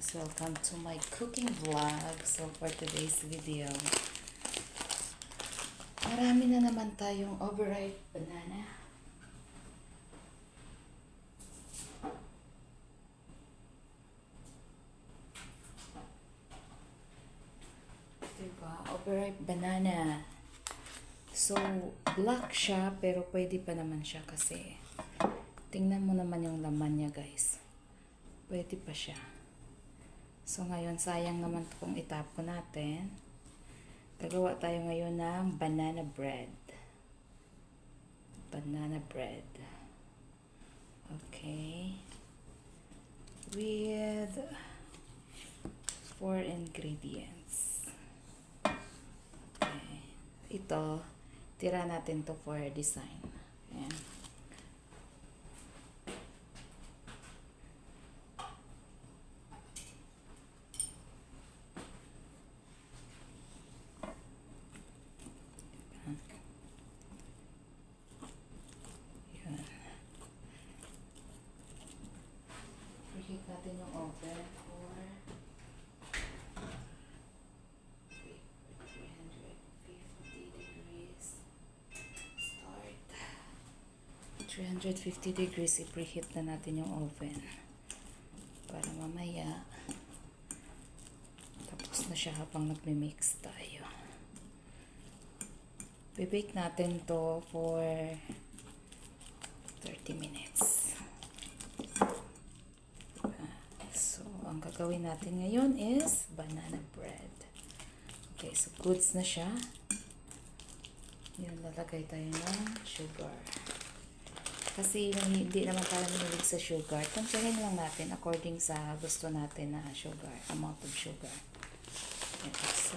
guys, welcome to my cooking vlog. So for today's video, marami na naman tayong overripe banana. Diba? Overripe banana. So black siya pero pwede pa naman siya kasi tingnan mo naman yung laman niya, guys. Pwede pa siya. So ngayon, sayang naman kung itapon natin. Gagawa tayo ngayon ng banana bread. Banana bread. Okay. With 4 ingredients. Okay. Ito, tira natin to for design. Ayan. Preheat natin yung oven for 350 degrees. Start. 350 degrees, i-preheat na natin yung oven. Para mamaya, tapos na siya habang nagme-mix tayo. Bibake natin to for 30 minutes. So, ang gagawin natin ngayon is banana bread. Okay, so goods na siya. Yun, lalagay tayo ng sugar. Kasi hindi naman tayo mahilig sa sugar. Tantiyahin lang natin according sa gusto natin na sugar, amount of sugar. Okay, so,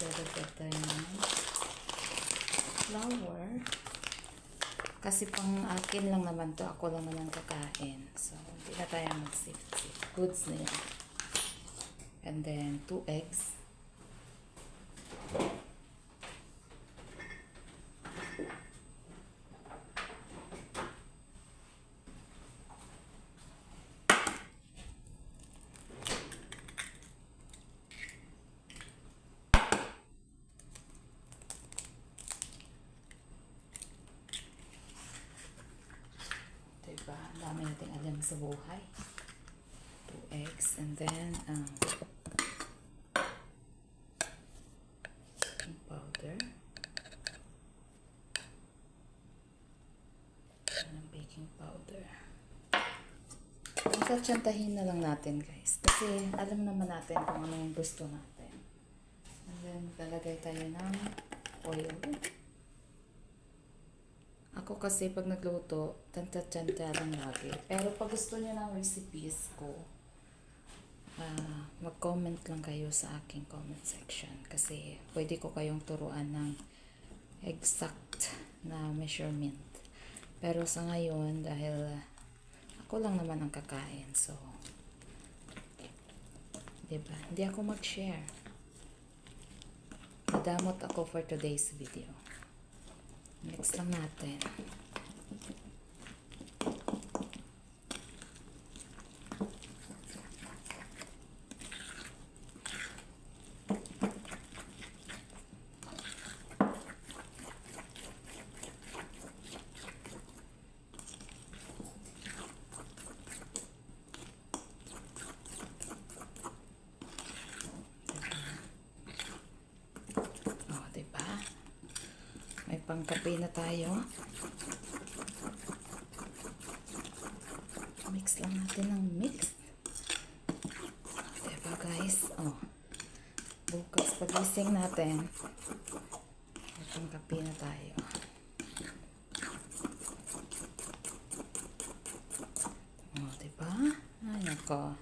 lalagay tayo ng flour. Kasi pang akin lang naman to, ako lang naman kakain. So, hindi na tayo mag-sift-sift. Goods na yan. And then, 2 eggs. Diba? Ang dami nating alam sa buhay. 2 eggs. And then, baking powder. Ang baking powder. Tatsantahin na lang natin, guys. Kasi alam naman natin kung anong gusto natin. And then, lalagay tayo ng oil. Ako kasi pag nagluto, tanta-tanta lang lagi. Pero pag gusto niyo ng recipes ko, mag-comment lang kayo sa aking comment section. Kasi pwede ko kayong turuan ng exact na measurement. Pero sa ngayon, dahil ako lang naman ang kakain, so, diba? Hindi ako mag-share. Nadamot ako for today's video. Mix lang natin. Oh, diba? May pangkape na tayo. Mix lang natin ng mix. Diba, guys? Oh. Bukas pagising natin, may pangkape na tayo. Oh, diba? Ay, nako.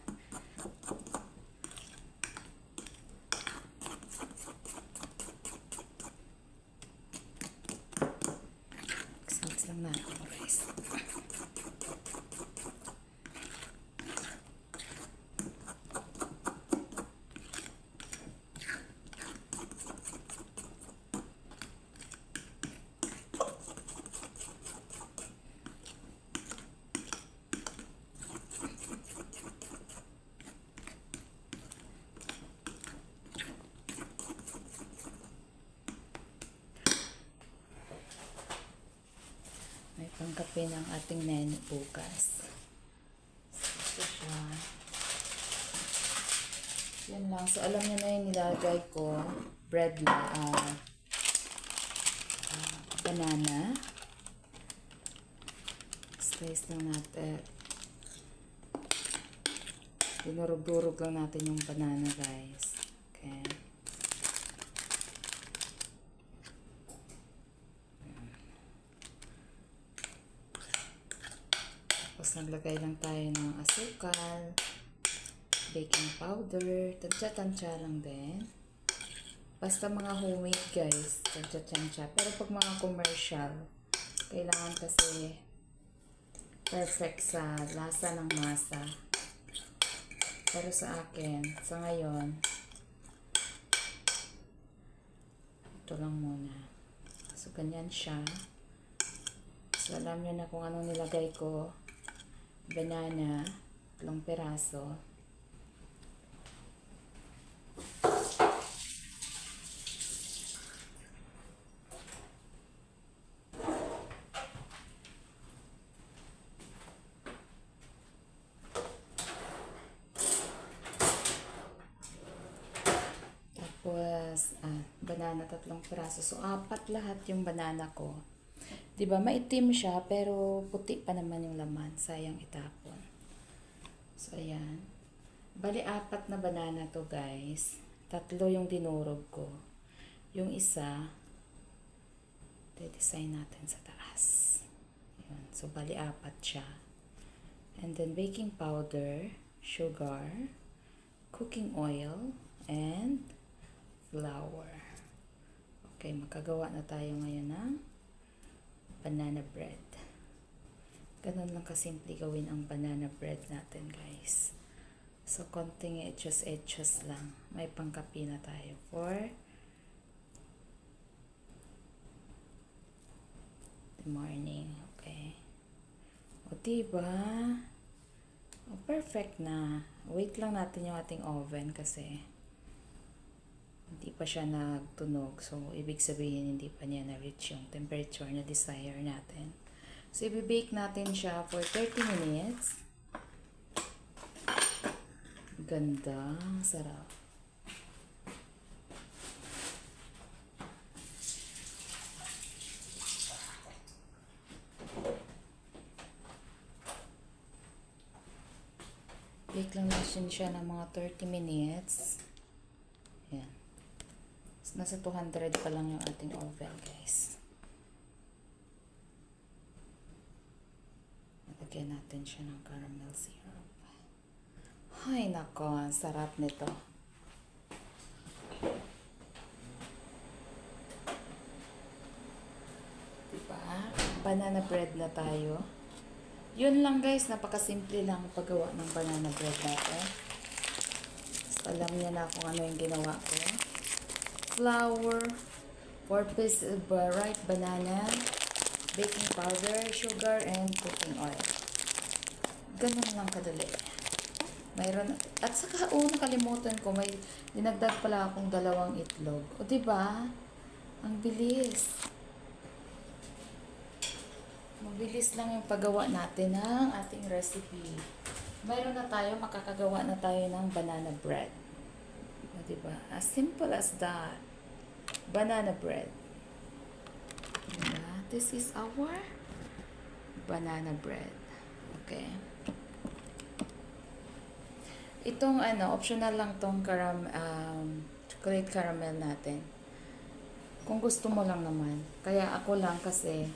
Mix lang natin, guys. open ang ating menu bukas. So, ito siya. Yan lang. So, alam niyo na yung nilagay ko. Bread lang. Banana. Slice lang natin. Dinurog-durog lang natin yung banana, guys. Okay. Tapos naglagay lang tayo ng asukal, baking powder, tansya-tansya lang din. Basta mga homemade, guys, tansya-tansya. Pero pag mga commercial, kailangan kasi perfect sa lasa ng masa. Pero sa akin, sa ngayon, ito lang muna. So, ganyan siya. So, alam nyo na kung anong nilagay ko. Banana, tatlong peraso. Tapos, banana, tatlong peraso. So, 4 lahat yung banana ko. Diba, maitim siya, pero puti pa naman yung laman. Sayang itapon. So, ayan. Bali, 4 na banana to, guys. 3 yung dinurog ko. Yung isa, de-design natin sa taas. Ayan. So, bali, 4 siya. And then, baking powder, sugar, cooking oil, and flour. Okay, makagawa na tayo ngayon ng banana bread. Ganun lang kasimple gawin ang banana bread natin, guys. So, konting etchos lang. May pangkapi na tayo for the morning. Okay. O, diba? O, perfect na. Wait lang natin yung ating oven kasi hindi pa siya nagtunog. So, ibig sabihin, hindi pa niya na-reach yung temperature na desire natin. So, i-bake natin siya for 30 minutes. Ganda. Sarap. Bake lang natin siya ng mga 30 minutes. Yan. Nasa 200 pa lang yung ating oven, guys. Lagyan natin siya ng caramel syrup. Ay, nako. Ang sarap nito. Diba? Banana bread na tayo. Yun lang, guys. Napakasimple lang paggawa ng banana bread natin. So, alam niya na kung ano yung ginawa ko. Flour, 4 pieces of ripe banana, baking powder, sugar, and cooking oil. Ganun lang kadali. Mayroon, at saka, nakalimutan ko, may dinagdag pala akong 2 itlog. O, diba? Ang bilis. Mabilis lang yung paggawa natin ng ating recipe. Mayroon na tayo, makakagawa na tayo ng banana bread. O, diba? As simple as that. Banana bread. Diba? This is our banana bread. Okay. Itong optional lang tong chocolate caramel natin. Kung gusto mo lang naman. Kaya ako lang kasi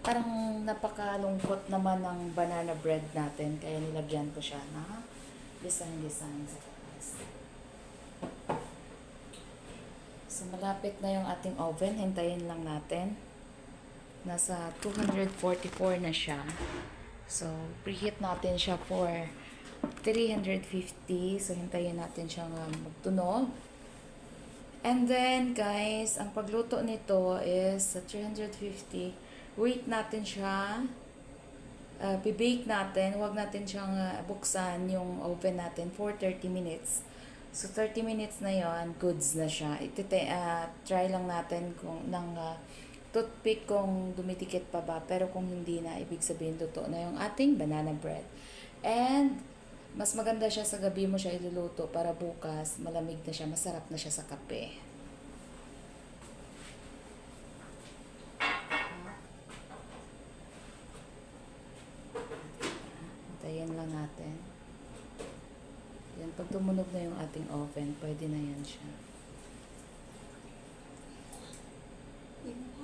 parang napakalungkot naman ng banana bread natin. Kaya nilagyan ko siya na design sa taas. So, malapit na yung ating oven. Hintayin lang natin. Nasa 244 na siya. So, preheat natin siya for 350. So, hintayin natin siyang magtunog. And then, guys, ang pagluto nito is sa 350. Wait natin siya. Bibake natin. Huwag natin siyang buksan yung oven natin for 30 minutes. So, 30 minutes na yon, goods na siya. Try lang natin kung ng toothpick kung dumidikit pa ba. Pero kung hindi na, ibig sabihin totoo na yung ating banana bread. And, mas maganda siya sa gabi mo siya iluluto para bukas malamig na siya, masarap na siya sa kape. Antayin lang natin. Yan, pag tumunog na yung ating oven, pwede na yan siya.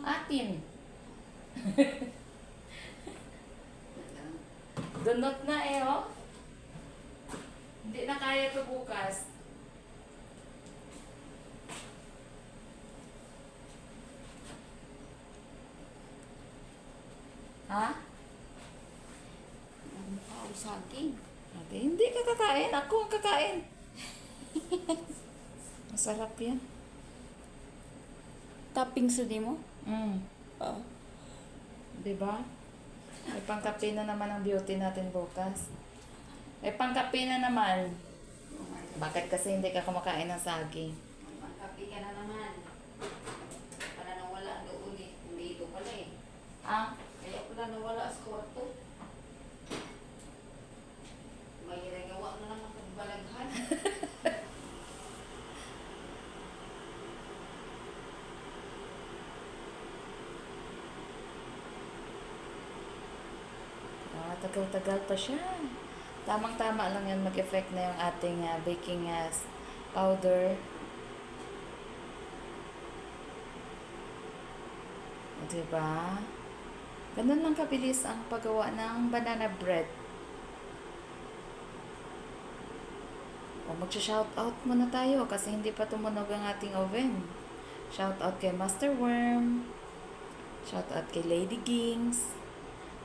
Atin! Dunot na eh, oh. Hindi na kaya ito bukas. Ha? Ang mukha ko saging. Ate, hindi ka kakain. Ako ang kakain. Masarap yan. Topping sa di mo? Oo. Diba? May pangkape na naman ang beauty natin bukas. May pangkape na naman. Bakit kasi hindi ka kumakain ng saging? Magkapi ka na naman. Para nawala doon eh. Dito pala eh. Ah? Kaya pala nawala sa kwarto. May ginagawa na naman kagbalaghan. Tagal-tagal pa siya. Tamang-tama lang yan mag-effect na yung ating baking powder. Diba? Ganun lang kabilis ang paggawa ng banana bread. O mag-shoutout muna tayo kasi hindi pa tumunog ang ating oven. Shoutout kay Master Worm. Shoutout kay Lady Gings.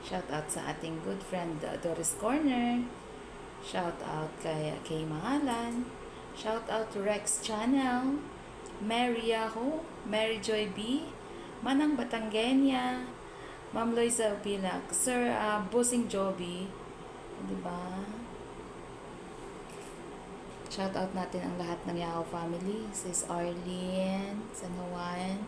Shoutout sa ating good friend Doris Corner. Shoutout kay Mahalan. Shoutout to Rex Channel. Mary Yahoo. Mary Joy B. Manang Batanggenya. Ma'am Loisa Upilac. Sir Busing Joby. Diba? Shoutout natin ang lahat ng Yahoo family. Sis Arlene San Juan.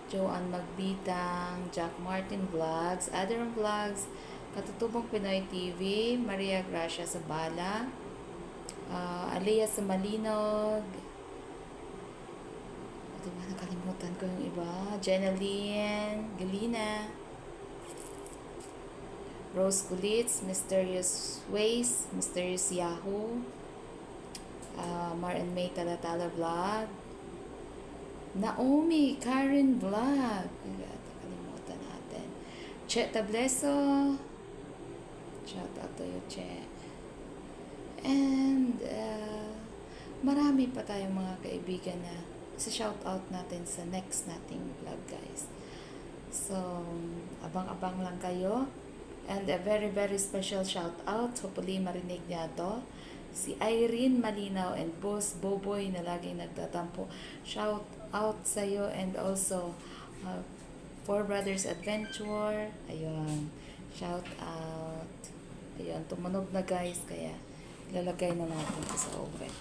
Joanne Magbitang, Jack Martin Vlogs, Adron Vlogs, Katutubong Pinoy TV, Maria Gracia Sabala, Alea sa Malinog, diba nakalimutan ko yung iba, Jenaline, Galina, Rose Gulitz, Mysterious Ways, Mysterious Yahoo, Mar and May Talatala Vlog, Naomi, Karen Vlog. Nakalimutan natin. Che Tableso. Shout out to you, Che. And, marami pa tayong mga kaibigan na shout out natin sa next nating vlog, guys. So, abang-abang lang kayo. And a very, very special shout out. Hopefully, marinig niya to. Si Irene Malinaw and Boss Boboy na laging nagtatampo. Shout out sa'yo and also Four Brothers Adventure. Ayun. Shout out. Ayun. Tumunog na guys. Kaya ilalagay na natin ito sa oven.